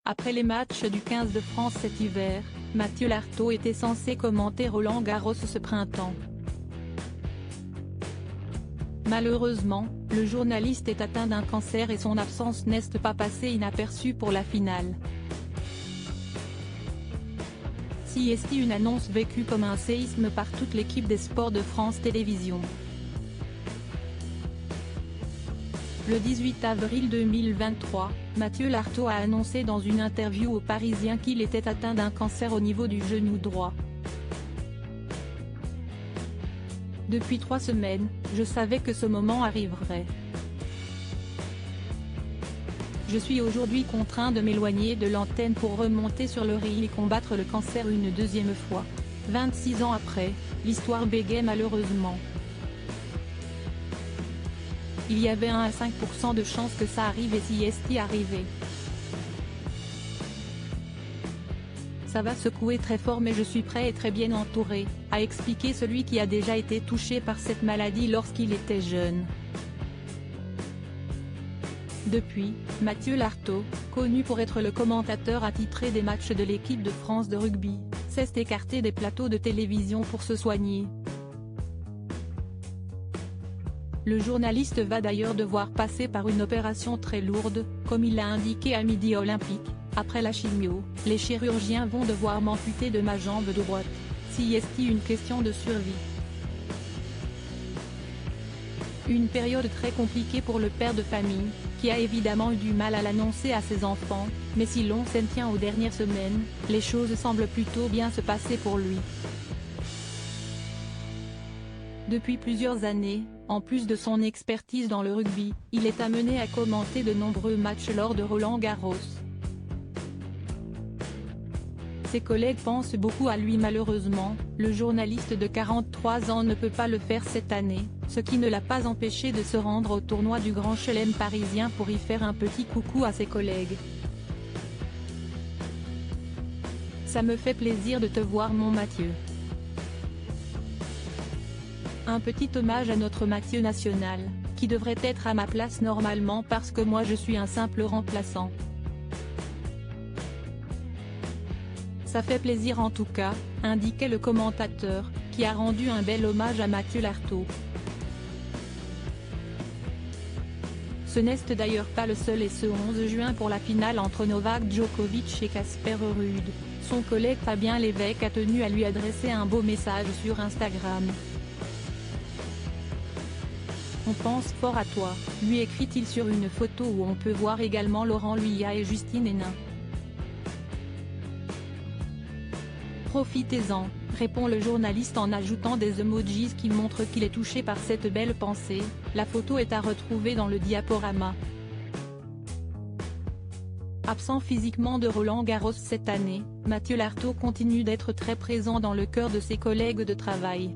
Après les matchs du 15 de France cet hiver, Mathieu Lartaud était censé commenter Roland-Garros ce printemps. Malheureusement, le journaliste est atteint d'un cancer et son absence n'est pas passée inaperçue pour la finale. C'est une annonce vécue comme un séisme par toute l'équipe des sports de France Télévisions. Le 18 avril 2023, Mathieu Lartaud a annoncé dans une interview aux Parisiens qu'il était atteint d'un cancer au niveau du genou droit. Depuis 3 semaines, je savais que ce moment arriverait. Je suis aujourd'hui contraint de m'éloigner de l'antenne pour remonter sur le ring et combattre le cancer une deuxième fois. 26 ans après, l'histoire bégaye malheureusement. Il y avait 1 à 5% de chance que ça arrive et si c'est arrivé. Ça va secouer très fort mais je suis prêt et très bien entouré, a expliqué celui qui a déjà été touché par cette maladie lorsqu'il était jeune. Depuis, Mathieu Lartaud, connu pour être le commentateur attitré des matchs de l'équipe de France de rugby, s'est écarté des plateaux de télévision pour se soigner. Le journaliste va d'ailleurs devoir passer par une opération très lourde, comme il l'a indiqué à Midi Olympique. Après la chimio, les chirurgiens vont devoir m'amputer de ma jambe droite. C'est une question de survie. Une période très compliquée pour le père de famille, qui a évidemment eu du mal à l'annoncer à ses enfants, mais si l'on s'en tient aux dernières semaines, les choses semblent plutôt bien se passer pour lui. Depuis plusieurs années, en plus de son expertise dans le rugby, il est amené à commenter de nombreux matchs lors de Roland-Garros. Ses collègues pensent beaucoup à lui. Malheureusement, le journaliste de 43 ans ne peut pas le faire cette année, ce qui ne l'a pas empêché de se rendre au tournoi du Grand Chelem parisien pour y faire un petit coucou à ses collègues. Ça me fait plaisir de te voir mon Mathieu. Un petit hommage à notre Mathieu national, qui devrait être à ma place normalement parce que moi je suis un simple remplaçant. Ça fait plaisir en tout cas, indiquait le commentateur, qui a rendu un bel hommage à Mathieu Lartaud. Ce n'est d'ailleurs pas le seul et ce 11 juin pour la finale entre Novak Djokovic et Casper Ruud, son collègue Fabien Lévesque a tenu à lui adresser un beau message sur Instagram. On pense fort à toi, lui écrit-il sur une photo où on peut voir également Laurent Luyat et Justine Hénin. Profitez-en, répond le journaliste en ajoutant des emojis qui montrent qu'il est touché par cette belle pensée. La photo est à retrouver dans le diaporama. Absent physiquement de Roland-Garros cette année, Mathieu Lartaud continue d'être très présent dans le cœur de ses collègues de travail.